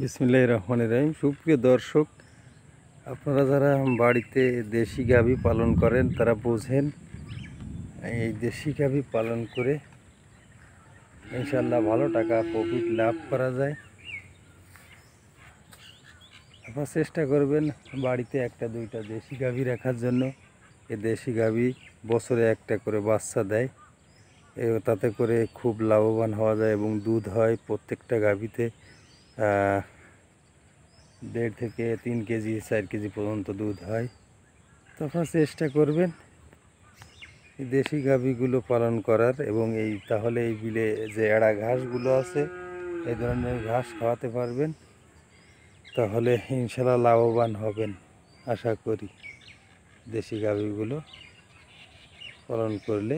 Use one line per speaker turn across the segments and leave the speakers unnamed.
বিসমিল্লাহির রহমানির রহিম। সুপ্রিয় দর্শক, আপনারা যারা বাড়িতে দেশি গাভী পালন করেন তারা বোঝেন এই দেশি গাভী পালন করে ইনশাল্লাহ ভালো টাকা প্রফিট লাভ করা যায়। আপনারা চেষ্টা করবেন বাড়িতে একটা দুইটা দেশি গাভী রাখার জন্য। এই দেশি গাভী বছরে একটা করে বাচ্চা দেয়, তাতে করে খুব লাভবান হওয়া যায় এবং দুধ হয় প্রত্যেকটা গাভীতে 1.5 থেকে 3 কেজি 4 কেজি পর্যন্ত দুধ হয়। তো আপনারা চেষ্টা করবেন এই দেশি গাভীগুলো পালন করার, এবং তাহলে এই বিলে যে এড়া ঘাসগুলো আছে এই ধরনের ঘাস খাওয়াতে পারবেন, তাহলে ইনশাল্লাহ লাভবান হবেন আশা করি। দেশি গাভীগুলো পালন করলে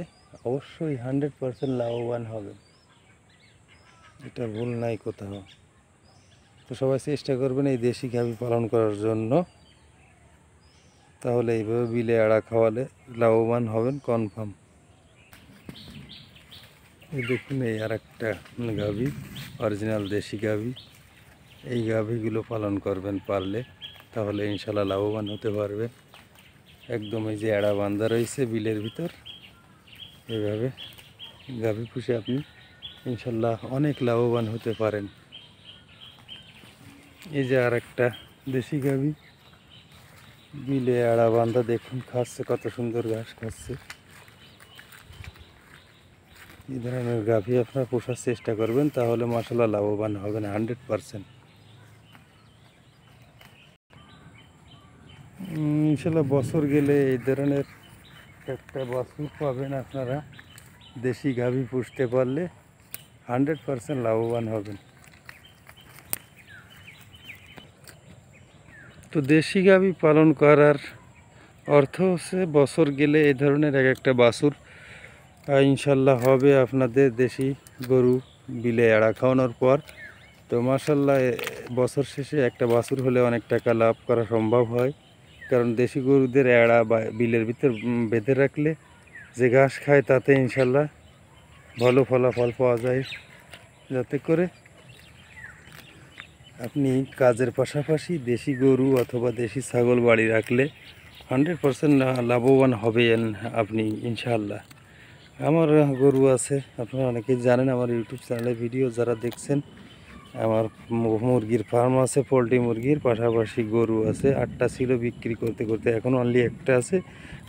অবশ্যই 100% লাভবান হবেন, এটা ভুল নাই কোথাও। তো সবাই চেষ্টা করবেন এই দেশি গাভী পালন করার জন্য, তাহলে এইভাবে বিলে আড়া খাওয়ালে লাভবান হবেন কনফার্ম। এই দেখুন, এই আর একটা গাভী, অরিজিনাল দেশি গাভী। এই গাভীগুলো পালন করবেন পারলে, তাহলে ইনশাল্লাহ লাভবান হতে পারবেন। একদম এই যে আড়া বান্ধা রয়েছে বিলের ভিতর, এইভাবে গাভী পুষে আপনি ইনশাল্লাহ অনেক লাভবান হতে পারেন। এই যে আর একটা দেশি গাভী বিলে আড়া বান্ধা, দেখুন খাচ্ছে, কত সুন্দর ঘাস খাচ্ছে। এই ধরনের গাভী আপনারা পোষার চেষ্টা করবেন, তাহলে মাশাআল্লাহ লাভবান হবেন 100%। ইনশাল্লাহ বছর গেলে এই ধরনের একটা বাছুর পাবেন আপনারা। দেশি গাভী পুষতে পারলে 100% লাভবান হবেন। তো দেশি গাভী পালন করার অর্থ হচ্ছে বছর গেলে এই ধরনের এক একটা বাছুর ইনশাল্লাহ হবে আপনাদের। দেশি গরু বিলে এড়া খাওয়ানোর পর তো মাশাল্লাহ বছর শেষে একটা বাছুর হলে অনেক টাকা লাভ করা সম্ভব হয়, কারণ দেশি গরুদের এড়া বা বিলের ভিতর বেঁধে রাখলে যে ঘাস খায় তাতে ইনশাল্লাহ ভালো ফলাফল পাওয়া যায়। যাতে করে আপনি কাজের পাশাপাশি দেশি গরু অথবা দেশি ছাগল বাড়ি রাখলে 100% লাভবান হবেন আপনি ইনশাল্লাহ। আমার গরু আছে, আপনারা অনেকেই জানেন, আমার ইউটিউব চ্যানেলে ভিডিও যারা দেখছেন। আমার মুরগির ফার্ম আছে, পোলট্রি মুরগির পাশাপাশি গরু আছে। 8টা ছিল, বিক্রি করতে করতে এখন অনলি একটা আছে।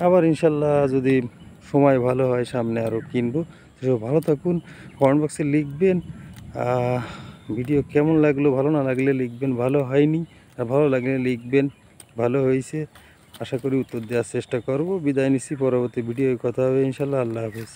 আবার ইনশাল্লাহ যদি সময় ভালো হয় সামনে আরও কিনবো। তো ভালো থাকুন, কমেন্ট বক্সে লিখবেন ভিডিও কেমন লাগলো, ভালো না লাগলে লিখবেন ভালো হয়নি, আর ভালো লাগলে লিখবেন ভালো হয়েছে। আশা করি উত্তর দেওয়ার চেষ্টা করব। বিদায় নিচ্ছি, পরবর্তী ভিডিওয় কথা হবে ইনশাল্লাহ। আল্লাহ হাফেজ।